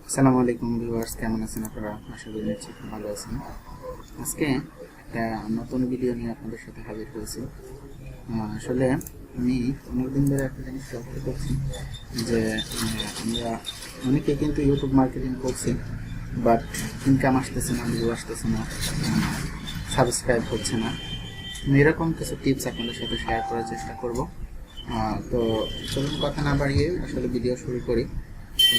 আসসালামু আলাইকুম ভিউয়ার্স, কেমন আছেন আপনারা? আশা করি নিশ্চয়ই খুব ভালো আছেন। আজকে একটা নতুন ভিডিও নিয়ে আপনাদের সাথে হাজির হয়েছি। আসলে আমি অনেকদিন ধরে একটা জিনিস লক্ষ্য করছি যে আমরা অনেকে কিন্তু ইউটিউব মার্কেটিং করছি, বাট ইনকাম আসতেছে না, ভিউ আসতেছে না, সাবস্ক্রাইব হচ্ছে না। আমি এরকম কিছু টিপস আপনাদের সাথে শেয়ার করার চেষ্টা করব। তো চলুন কথা না বাড়িয়ে আসলে ভিডিও শুরু করি।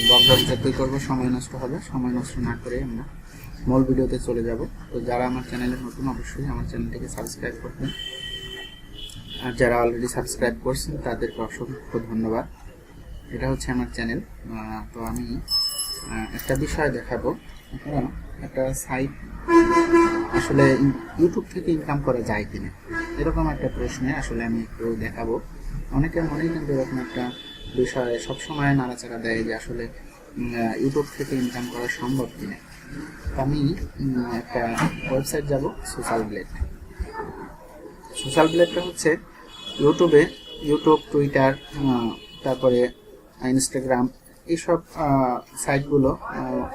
বকবক যতই করবো সময় নষ্ট হবে, সময় নষ্ট না করে আমরা মূল ভিডিওতে চলে যাব। তো যারা আমার চ্যানেলে নতুন, অবশ্যই আমার চ্যানেলটিকে সাবস্ক্রাইব করবেন, আর যারা অলরেডি সাবস্ক্রাইব করছেন তাদেরকে অসংখ্য ধন্যবাদ। এটা হচ্ছে আমার চ্যানেল। তো আমি একটা বিষয় দেখাবো। আপনারা একটা সাইট আসলে ইউটিউব থেকে ইনকাম করা যায় কিনা, এরকম একটা প্রশ্নে আসলে আমি একটু দেখাবো। অনেকের মনেই কিন্তু এরকম একটা বিষয় সবসময় নাড়াচাড়া দেয় যে আসলে ইউটিউব থেকে ইনকাম করা সম্ভব কিনা। আমি একটা ওয়েবসাইট যাব, সোশ্যাল ব্লেড। সোশ্যাল ব্লেডটা হচ্ছে ইউটিউব, টুইটার, তারপরে ইনস্টাগ্রাম, এইসব সাইটগুলো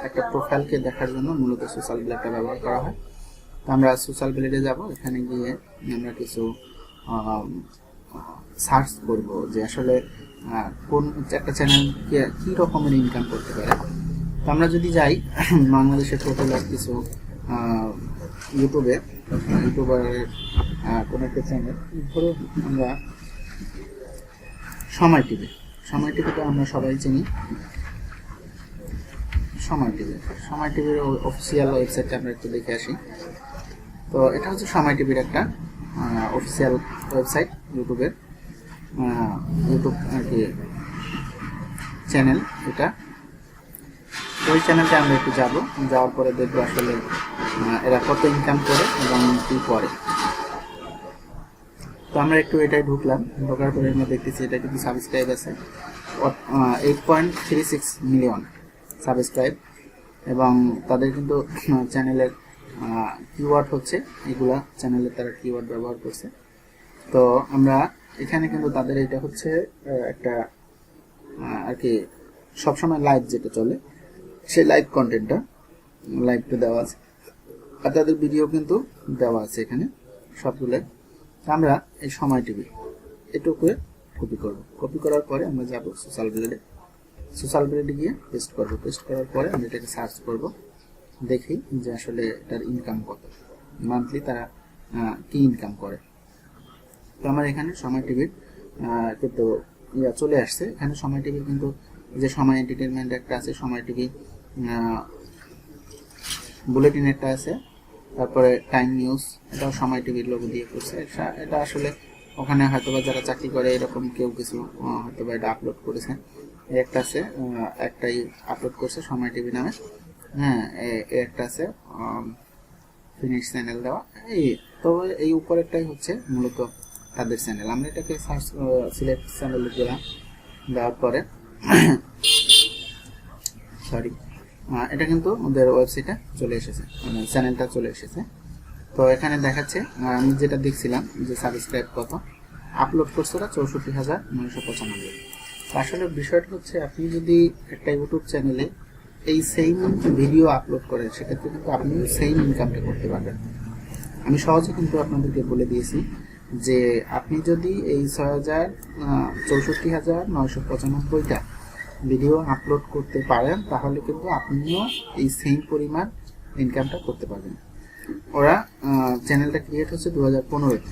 একটা প্রোফাইলকে দেখার জন্য মূলত সোশ্যাল ব্লেডটা ব্যবহার করা হয়। তো আমরা সোশ্যাল ব্লেডে যাব, এখানে গিয়ে আমরা কিছু সার্চ করব যে আসলে কোন একটা চ্যানেল কী রকমের ইনকাম করতে পারে। তো আমরা যদি যাই বাংলাদেশের টোটাল কিছু ইউটিউবারের কোনো একটা চ্যানেল, ধরো আমরা সময় টিভি তো আমরা সবাই চিনি। সময় টিভির অফিসিয়াল ওয়েবসাইটটা আমরা একটু দেখে আসি। তো এটা হচ্ছে সময় টিভির একটা অফিসিয়াল ওয়েবসাইট, ইউটিউব আর কি চ্যানেল এটা। ওই চ্যানেলটা আমরা একটু যাওয়ার পরে দেখবো আসলে এরা কত ইনকাম করে এবং কী করে। তো আমরা একটু এটাই ঢোকার পরে আমরা দেখতেছি এটা কিন্তু সাবস্ক্রাইব আছে 8.36 মিলিয়ন সাবস্ক্রাইব, এবং তাদের কিন্তু চ্যানেলের কিওয়ার্ড হচ্ছে এগুলা, চ্যানেলের তারা কিওয়ার্ড ব্যবহার করছে। তো আমরা এখানে কিন্তু তাদের এটা হচ্ছে একটা আর কি সবসময় লাইভ যেটা চলে, সেই লাইভ কন্টেন্টটা লাইভটা দেওয়া আছে, আর তাদের ভিডিও কিন্তু দেওয়া আছে এখানে সবগুলো। আমরা এই সময় টিভি এটুকু কপি করার পরে আমরা যাব সোশ্যাল ব্লেডে গিয়ে পেস্ট করার পরে আমরা এটাকে সার্চ করব, দেখি যে আসলে এটার ইনকাম কত, মান্থলি তারা কি ইনকাম করে। তো আমার এখানে সময় টিভির কিন্তু চলে আসছে। এখানে সময় টিভির কিন্তু যে সময় এন্টারটেনমেন্ট একটা আছে, সময় টিভি বুলেটিন একটা আছে, তারপরে টাইম নিউজ, এটাও সময় টিভির লোগো দিয়ে করছে। এটা আসলে ওখানে হয়তোবা যারা চাকরি করে এরকম কেউ কিছু হয়তোবা এটা আপলোড করেছে। একটা আছে, একটাই আপলোড করছে সময় টিভি নামে। হ্যাঁ, একটা আছে ফিনিশ চ্যানেল দেওয়া। তো এই উপরেরটাই হচ্ছে মূলত তাদের চ্যানেল। আমরা এটাকে সিলেক্ট চ্যানেলে দেওয়ার পরে এটা কিন্তু ওদের ওয়েবসাইটে চলে এসেছে, মানে চ্যানেলটা চলে এসেছে। তো এখানে দেখাচ্ছে আমি যেটা দেখছিলাম যে সাবস্ক্রাইব কত, আপলোড করছে ওরা 64,995। আসলে বিষয়টা হচ্ছে আপনি যদি একটা ইউটিউব চ্যানেলে এই সেম ভিডিও আপলোড করেন, সেক্ষেত্রে কিন্তু আপনি সেম ইনকামটা করতে পারবেন। আমি সহজে কিন্তু আপনাদেরকে বলে দিয়েছি যে আপনি যদি এই 64,995টা ভিডিও আপলোড করতে পারেন, তাহলে কিন্তু আপনিও এই সেম পরিমাণ ইনকামটা করতে পারবেন। ওরা চ্যানেলটা ক্রিয়েট হচ্ছে 2015-তে,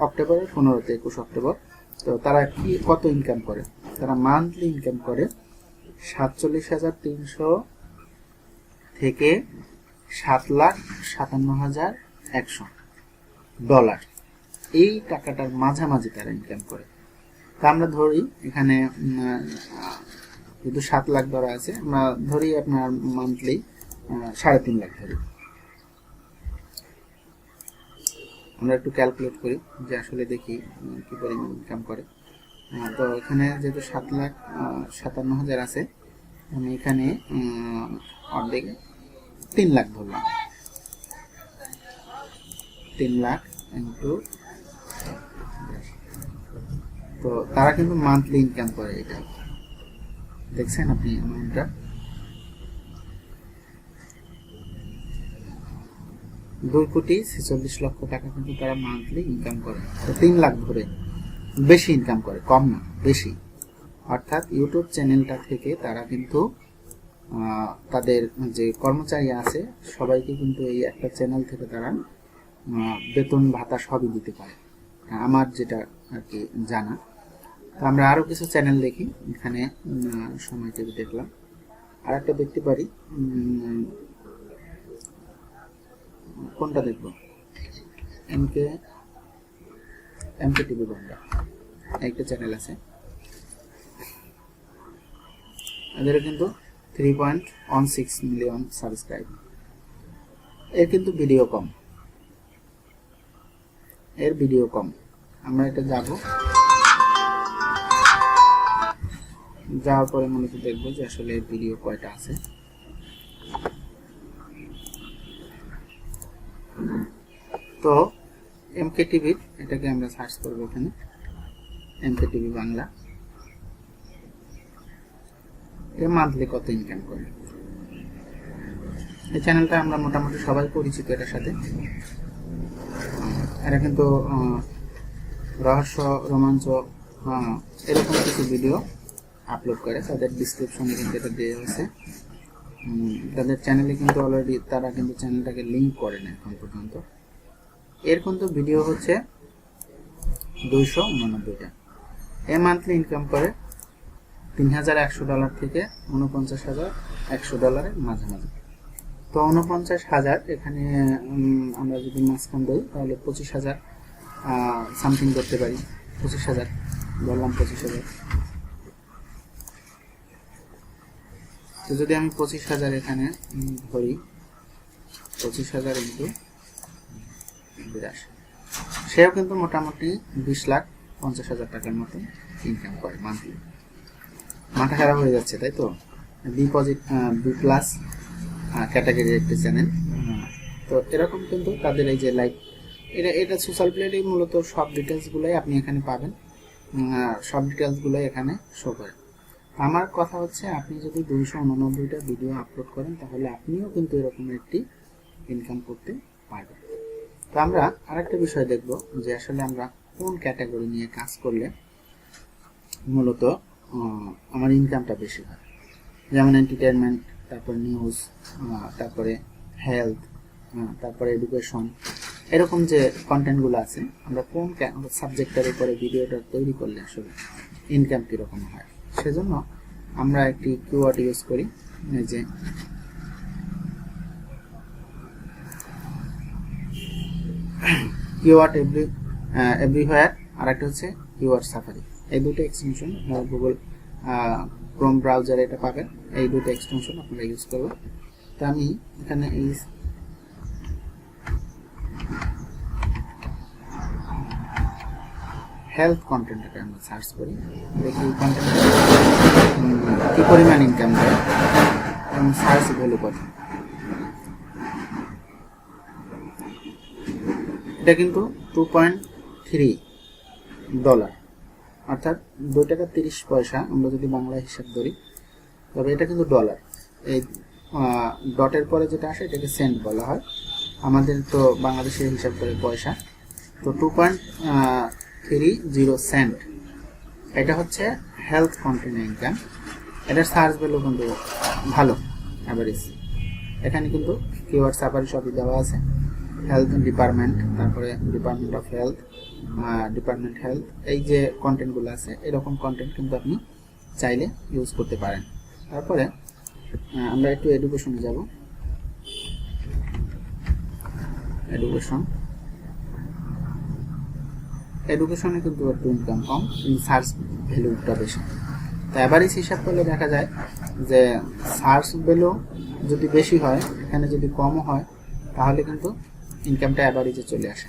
অক্টোবরের 15-তে, 21 অক্টোবর। তো তারা কত ইনকাম করে? তারা মান্থলি ইনকাম করে 47,300 থেকে $7,57,100 এই টাকাটার মাঝামাঝি তারা ইনকাম করে। তা আমরা ধরি এখানে যেহেতু 7 লাখ ধরা আছে, আমরা ধরি আপনার মান্থলি 3.5 লাখ ধরি। আমরা একটু ক্যালকুলেট করি যে আসলে দেখি কি পরিমাণ ইনকাম করে। তো এখানে যেহেতু 7,57,000 আছে, আমি এখানে অর্ধেক 3 লাখ ধরলাম। 3 লাখ ইন্টু, তো তারা কিন্তু মান্থলি ইনকাম করে। এটা দেখছেন আপনি অ্যামাউন্টটা 2,46,00,000 টাকা কিন্তু তারা মান্থলি ইনকাম করে। তো 3 লাখ ধরে, বেশি ইনকাম করে, কম না, বেশি। অর্থাৎ ইউটিউব চ্যানেলটা থেকে তারা কিন্তু তাদের যে কর্মচারী আছে সবাইকে কিন্তু এই একটা চ্যানেল থেকে তারা বেতন ভাতা সবই দিতে পারে, আমার যেটা আর কি জানা। তো আমরা আরও কিছু চ্যানেল দেখি। এখানে সময় টিভি দেখলাম, আর একটা দেখতে পারি, কোনটা দেখব, এমকে টিভি বাংলা একটা চ্যানেল আছে, এদের কিন্তু 3.16 মিলিয়ন সাবস্ক্রাইব। এর কিন্তু ভিডিও কম, আমরা এটা যাওয়ার পরে মূলত দেখবো যে আসলে এর ভিডিও কয়টা আছে। তো এমকে টিভি, এটাকে আমরা সার্চ করবো এখানে, এমকে টিভি বাংলা। এর মান্থলি কত ইনকাম করে। এই চ্যানেলটা আমরা মোটামুটি সবাই পরিচিত এটার সাথে। এরা কিন্তু রহস্য, রোমাঞ্চ, এরকম কিছু ভিডিও আপলোড করে। তাদের ডিসক্রিপশনে কিন্তু এটা দেওয়া আছে। তাদের চ্যানেলে কিন্তু অলরেডি তারা কিন্তু চ্যানেলটাকে লিঙ্ক করে না এখন পর্যন্ত। এর কিন্তু ভিডিও হচ্ছে 289টা। এ মান্থলি ইনকাম করে $3,100 থেকে $49,100 মাঝামাঝি। তো 49,000 এখানে আমরা যদি মাঝখান দিই তাহলে 25,000 সামথিং করতে পারি। 25,000 বললাম, 25,000। তো যদি আমি 25,000 এখানে ধরি, 25,000 ইন্টু 82, সেও কিন্তু মোটামুটি 20,50,000 টাকার মতো ইনকাম করে মান্থলি। মাথা খারাপ হয়ে যাচ্ছে, তাই তো? বি প্লাস ক্যাটাগরির একটি চ্যানেল। তো এরকম কিন্তু তাদের এই যে লাইক, এটা সোশ্যাল প্লেটে মূলত সব ডিটেলসগুলোই আপনি এখানে পাবেন, সব ডিটেলসগুলোই এখানে শো করে। আমার কথা হচ্ছে, আপনি যদি 289টা ভিডিও আপলোড করেন তাহলে আপনিও কিন্তু এরকম একটি ইনকাম করতে পারবেন। তো আমরা আরেকটা বিষয় দেখব যে আসলে আমরা কোন ক্যাটাগরি নিয়ে কাজ করলে মূলত আমার ইনকামটা বেশি হয়। যেমন এন্টারটেনমেন্ট, তারপর নিউজ, তারপরে হেলথ, তারপরে এডুকেশন, এরকম যে কন্টেন্টগুলো আছে, আমরা কোন সাবজেক্টের উপরে ভিডিওটা তৈরি করলে আসলে ইনকাম কীরকম হয়, সেজন্য আমরা একটি কিওয়ার্ড ইউজ করি, যে কিওয়ার্ড এভরিহোয়ার, আর একটা হচ্ছে কিওয়ার্ড সাফারি। এই দুটো এক্সটেনশন গুগল ক্রোম ব্রাউজারে এটা পাবেন। এই দুটো এক্সটেনশন আপনারা ইউজ করবেন। তো আমি এখানে এই হেলথ কন্টেন্টটাকে আমরা সার্চ করি, দেখি কন্টেন্ট কি পরিমাণ ইনকাম দেয় এবং সার্চ ভ্যালু কত। এটা কিন্তু $2.3, অর্থাৎ $2.30 আমরা যদি বাংলা হিসাব ধরি, তবে এটা কিন্তু ডলার। এই ডটের পরে যেটা আসে এটাকে সেন্ট বলা হয়, আমাদের তো বাংলাদেশের হিসাব করে পয়সা। তো 2.30 সেন্ট, এটা হচ্ছে হেলথ কন্টেন্ট ইনকাম। এটার সার্চ ভ্যালু কিন্তু ভালো, অ্যাভারেজ। এখানে কিন্তু কিওয়ার্ড সাফারি সবই দেওয়া আছে। হেলথ ডিপার্টমেন্ট, তারপরে department of health, department health, এই যে কন্টেন্টগুলো আছে, এরকম কন্টেন্ট কিন্তু আপনি চাইলে ইউজ করতে পারেন। তারপরে আমরা একটু এডুকেশনে যাব। এডুকেশনে কিন্তু একটু ইনকাম কম, সার্চ ভ্যালুটা বেশি। তো অ্যাভারেজ হিসাব করলে দেখা যায় যে সার্চ ভ্যালু যদি বেশি হয়, এখানে যদি কমও হয়, তাহলে কিন্তু ইনকামটা অ্যাভারেজে চলে আসে।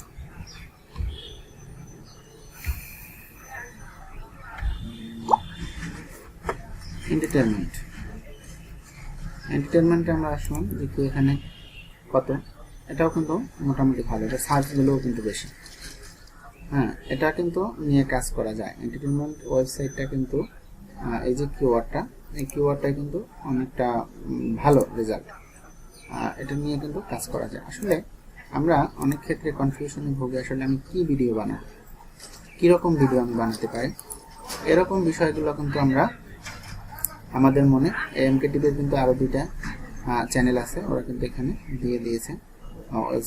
এন্টারটেনমেন্টে আমরা আসলাম, দেখি এখানে কত। এটাও কিন্তু মোটামুটি ভালো, এটা সার্চ ভ্যালুও কিন্তু বেশি। এটা কিন্তু নিয়ে কাজ করা যায়। এন্টারটেনমেন্ট ওয়েবসাইটটা কিন্তু এই যে কিওয়ার্ডটা, এই কিওয়ার্ডটা কিন্তু অনেকটা ভালো রেজাল্ট, এটা নিয়ে কিন্তু কাজ করা যায়। আসলে আমরা অনেক ক্ষেত্রে কনফিউশনে ভুগে আসলে আমি কি ভিডিও বানাবো, কীরকম ভিডিও আমি বানাতে পারি, এরকম বিষয়গুলো কিন্তু আমরা আমাদের মনে এমকে টিভির কিন্তু আরও 2টা চ্যানেল আছে, ওরা কিন্তু এখানে দিয়ে দিয়েছে,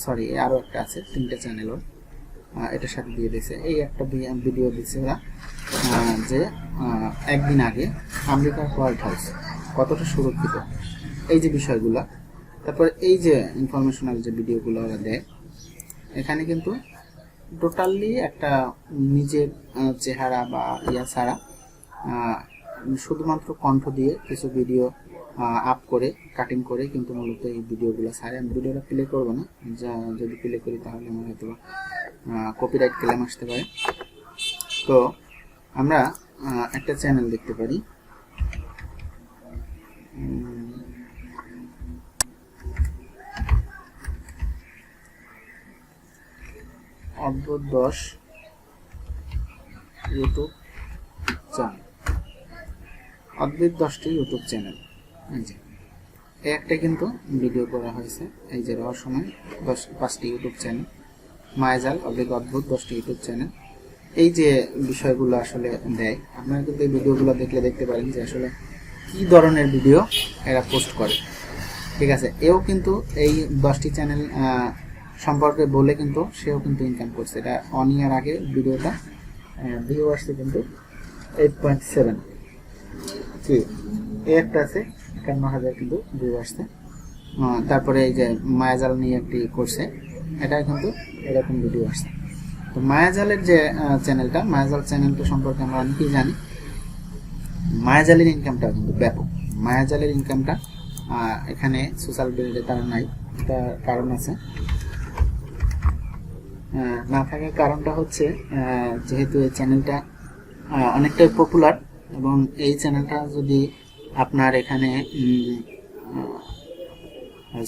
সরি আরও একটা আছে, 3টে চ্যানেল ওর এটার সাথে দিয়ে দিয়েছে। এই একটা ভিডিও দিচ্ছে ওরা যে একদিন আগে আমেরিকার হোয়াইট হাউস কতটা সুরক্ষিত, এই যে বিষয়গুলো, তারপর এই যে ইনফরমেশনাল যে ভিডিওগুলো ওরা দেয়, এখানে কিন্তু টোটালি একটা নিজের চেহারা বা ইয়া ছাড়া শুধুমাত্র কণ্ঠ দিয়ে কিছু ভিডিও আপ করে কাটিং করে কিন্তু মূলত এই ভিডিওগুলো ছাড়ে। আমি ভিডিওটা প্লে করবো না, যা যদি প্লে করি তাহলে আমার হয়তো কপিরাইট ক্লেম আসতে পারে। তো আমরা একটা চ্যানেল দেখতে পারি, অদ্ভুত 10 ইউটিউব চ্যানেল, অদ্ভুত 10টি ইউটিউব চ্যানেল, এই যে একটা কিন্তু ভিডিও করা হয়েছে, এই যে রহস্যময় 5টি ইউটিউব চ্যানেল, মায়াজাল অদ্ভুত 10টি ইউটিউব চ্যানেল, এই যে বিষয়গুলো আসলে দেয়। আপনারা কিন্তু এই ভিডিওগুলো দেখলে দেখতে পারেন যে আসলে কি ধরনের ভিডিও এরা পোস্ট করে, ঠিক আছে। এও কিন্তু এই 10টি চ্যানেল সম্পর্কে বলে কিন্তু সেও কিন্তু ইনকাম করছে। এটা 1 ইয়ার আগে ভিডিওটা ভিউ আসছে কিন্তু 8.7, কি এই একটা আছে 51,000 কিন্তু ভিউ আসছে। তারপরে এই যে মায়াজাল নিয়ে একটি করছে, এটা কিন্তু এরকম ভিডিও আসছে। তো মায়াজালের যে চ্যানেলটা, মায়াজাল চ্যানেলটা সম্পর্কে আমরা অনেকেই জানি, মায়াজালের ইনকামটা কিন্তু ব্যাপক। মায়াজালের ইনকামটা এখানে সোশ্যাল মিডিয়াতে তার নাই, তার কারণ আছে। না থাকার কারণটা হচ্ছে যেহেতু এই চ্যানেলটা অনেকটাই পপুলার, এবং এই চ্যানেলটা যদি আপনার এখানে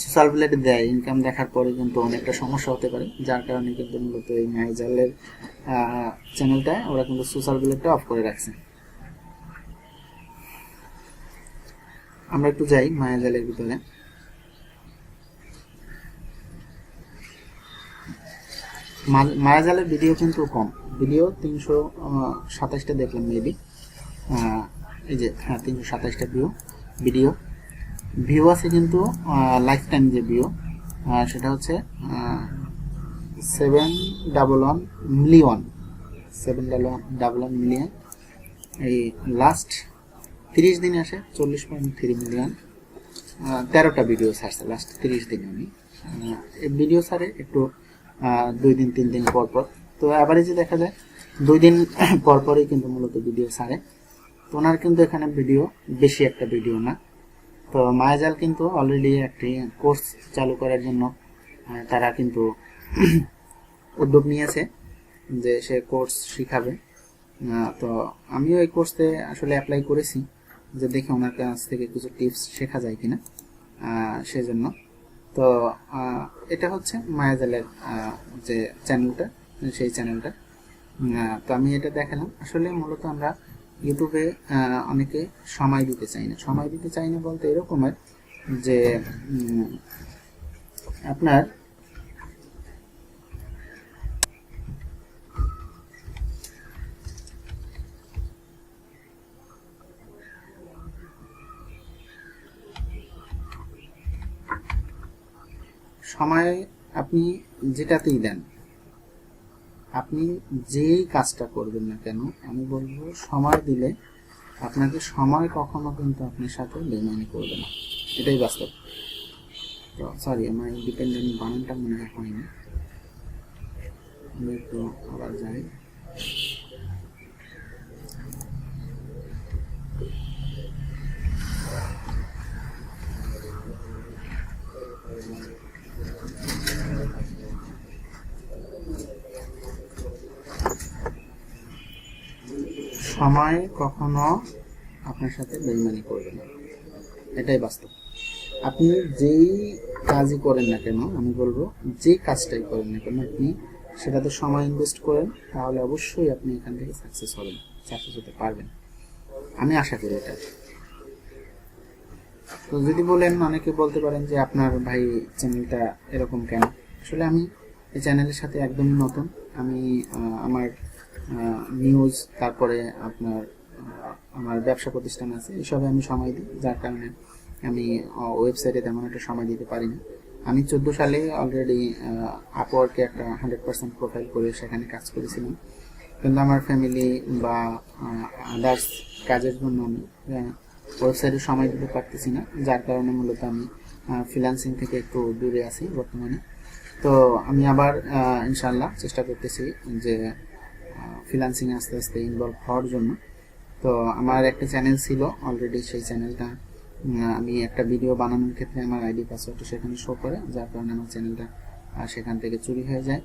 সোশ্যাল মিডিয়াতে দেয়, ইনকাম দেখার পরে কিন্তু অনেকটা সমস্যা হতে পারে, যার কারণে কিন্তু মূলত এই মায়াজালের চ্যানেলটা ওরা কিন্তু সোশ্যাল মিডিয়াটা অফ করে রাখছে। আমরা একটু যাই মায়াজালের ভিতরে। মায়াজালের ভিডিও কিন্তু কম, ভিডিও 327টা দেখলাম মেবি, এই যে হ্যাঁ 327টা ভিডিও ভিউ আছে, কিন্তু লাইফ টাইম যে ভিউ সেটা হচ্ছে 711 মিলিয়ন, 711 মিলিয়ন। এই লাস্ট 30 দিনে আসে 40.3 মিলিয়ন। 13টা ভিডিও ছাড়ছে লাস্ট 30 দিনে। আমি এই ভিডিও ছাড়ে একটু 2 দিন 3 দিন পর পর, তো অ্যাভারেজে দেখা যায় 2 দিন পর পরই কিন্তু মূলত ভিডিও ছাড়ে। তো ওনার কিন্তু এখানে ভিডিও বেশি একটা ভিডিও না। তো মায়াজাল কিন্তু অলরেডি একটি কোর্স চালু করার জন্য তারা কিন্তু উদ্যোগ নিয়েছে যে সে কোর্স শিখাবে। তো আমিও এই কোর্সে আসলে অ্যাপ্লাই করেছি, যে দেখে ওনার কাছ থেকে কিছু টিপস শেখা যায় কিনা সেজন্য। তো এটা হচ্ছে মায়াজালের যে চ্যানেলটা, সেই চ্যানেলটা। তো আমি এটা দেখালাম। আসলে মূলত আমরা ইউটিউবে অনেকে সময় দিতে চাই না বলতে এরকমের যে আপনার সময় আপনি যেটাতেই দেন, আপনি যেই কাজটা করবেন না কেন, আমি বলবো সময় দিলে আপনাকে সময় কখনো কিন্তু আপনার সাথে বেইমানি করবে না, এটাই বাস্তব। তো সরি, আমার ডিপেন্ডেন্ট বানানটা মনে হয়নি, আমি একটু আবার যাই। সময় কখনো আপনার সাথে বেইমানি করবে না, এটাই বাস্তব। আপনি যেই কাজই করেন না কেন, আমি বলবো যে কাজটাই করেন না কেন, আপনি সেটাতে সময় ইনভেস্ট করেন, তাহলে অবশ্যই আপনি এখান থেকে সাকসেস হতে পারবেন, আমি আশা করি এটা। তো যদি বলেন, অনেকে বলতে পারেন যে আপনার ভাই চ্যানেলটা এরকম কেন, আসলে আমি এই চ্যানেলের সাথে একদমই নতুন। আমি আমার নিউজ, তারপরে আপনার আমার ব্যবসা প্রতিষ্ঠান আছে, এসবে আমি সময় দিই, যার কারণে আমি ওয়েবসাইটে তেমন একটা সময় দিতে পারি না। আমি 14 সালে অলরেডি আপওয়ার্কে একটা 100% প্রোফাইল করে সেখানে কাজ করেছিলাম, কিন্তু আমার ফ্যামিলি বা আদার্স কাজের জন্য আমি ওয়েবসাইটে সময় দিতে পারতেছি না, যার কারণে মূলত আমি ফ্রিল্যান্সিং থেকে একটু দূরে আছি বর্তমানে। তো আমি আবার ইনশাল্লাহ চেষ্টা করতেছি যে ফ্রিল্যান্সিংয়ে আস্তে আস্তে ইনভলভ হওয়ার জন্য। তো আমার একটা চ্যানেল ছিল অলরেডি, সেই চ্যানেলটা আমি একটা ভিডিও বানানোর ক্ষেত্রে আমার আইডি পাসওয়ার্ডটা সেখানে শো করে, যার কারণে আমার চ্যানেলটা সেখান থেকে চুরি হয়ে যায়।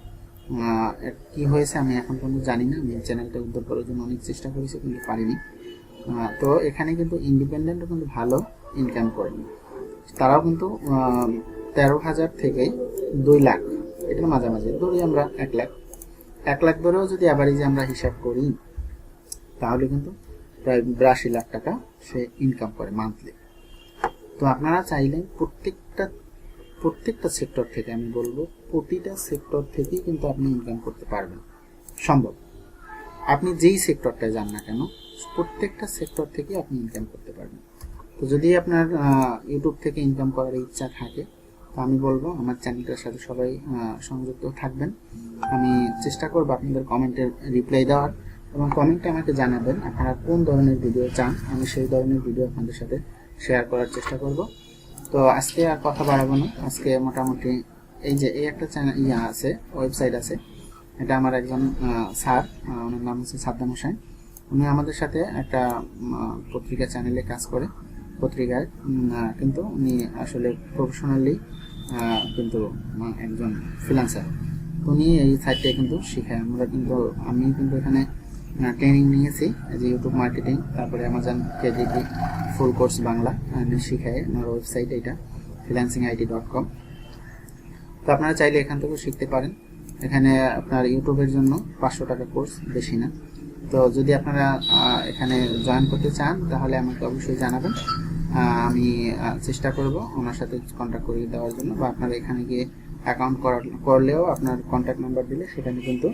কি হয়েছে আমি এখন পর্যন্ত জানি না। আমি চ্যানেলটা উদ্ধার করার জন্য অনেক চেষ্টা করেছি, কিন্তু পারিনি। তো এখানে কিন্তু ইন্ডিপেন্ডেন্টও কিন্তু ভালো ইনকাম করে, তারাও কিন্তু 13,000 থেকে 2 লাখ, এটার মাঝামাঝি ধরি আমরা 1 লাখ ধরেও যদি অ্যাভারেজে আমরা হিসাব করি, তাহলে কিন্তু প্রায় 82 লাখ টাকা সে ইনকাম করে মান্থলি। তো আপনারা চাইলে প্রত্যেকটা সেক্টর থেকে, আমি বলবো প্রতিটা সেক্টর থেকেই কিন্তু আপনি ইনকাম করতে পারবেন, সম্ভব। আপনি যেই সেক্টরটায় যান না কেন, প্রত্যেকটা সেক্টর থেকে আপনি ইনকাম করতে পারবেন। তো যদি আপনার ইউটিউব থেকে ইনকাম করার ইচ্ছা থাকে, তো আমি বলবো আমার চ্যানেলটার সাথে সবাই সংযুক্ত থাকবেন। আমি চেষ্টা করবো আপনাদের কমেন্টের রিপ্লাই দেওয়ার, এবং কমেন্টে আমাকে জানাবেন আপনারা কোন ধরনের ভিডিও চান, আমি সেই ধরনের ভিডিও আপনাদের সাথে শেয়ার করার চেষ্টা করব। তো আজকে আর কথা বাড়াবো না। আজকে মোটামুটি এই একটা চ্যানেল আছে, ওয়েবসাইট আছে, এটা আমার একজন স্যার, ওনার নাম হচ্ছে সাদ্দাম হোসেন। উনি আমাদের সাথে একটা পত্রিকা চ্যানেলে কাজ করে, পত্রিকায়, কিন্তু উনি আসলে প্রফেশনালি কিন্তু একজন ফ্রিল্যান্সার। উনি এই সাইটটা কিন্তু শেখায়। আমি কিন্তু এখানে ট্রেনিং নিয়েছি, যে ইউটিউব মার্কেটিং, তারপরে Amazon KDP full course Bangla শিখায়। আমার ওয়েবসাইট এটা freelancingit.com। তো আপনারা চাইলে এখান থেকেও শিখতে পারেন। এখানে আপনার ইউটিউবের জন্য 500 টাকা কোর্স, বেশি না। তো যদি আপনারা এখানে জয়েন করতে চান, তাহলে আমাকে অবশ্যই জানাবেন। আমি চেষ্টা করব ওনার সাথে কন্ট্যাক্ট করে দেওয়ার জন্য, বা আপনারা এখানে গিয়ে অ্যাকাউন্ট করলেও আপনার কন্ট্যাক্ট নাম্বার দিলে সেখানে কিন্তু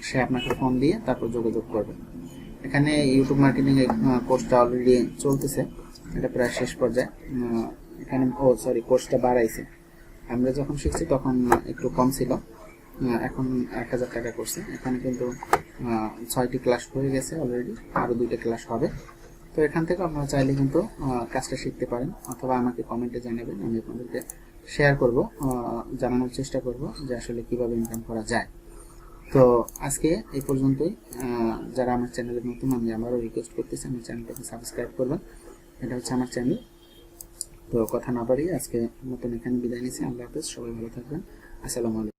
সে আপনাকে ফোন দিয়ে তারপর যোগাযোগ করবে। এখানে ইউটিউব মার্কেটিং কোর্সটা অলরেডি চলতেছে, এটা প্রায় শেষ পর্যায়ে। এখানে কোর্সটা বাড়াইছে। আমরা যখন শিখছি তখন একটু কম ছিল, এখন 1000 টাকা করছে। এখানে কিন্তু 6টি ক্লাস হয়ে গেছে অলরেডি, আরও 2টা ক্লাস হবে। তো এখান থেকে আপনারা চাইলে কিন্তু কাজটা শিখতে পারেন, অথবা আমাকে কমেন্টে জানাবেন, আমি আপনাদেরকে শেয়ার করব, জানানোর চেষ্টা করব যে আসলে কিভাবে ইনকাম করা যায়। তো আজকে এই পর্যন্তই। যারা আমার চ্যানেলে নতুন, আমি আবারও রিকোয়েস্ট করতেছি আমার চ্যানেলটাকে সাবস্ক্রাইব করবেন। এটা হচ্ছে আমার চ্যানেল। তো কথা না বাড়িয়ে আজকে মতন এখানে বিদায় নিচ্ছি। আল্লাহ হাফেজ, সবাই ভালো থাকবেন। আসসালামু আলাইকুম।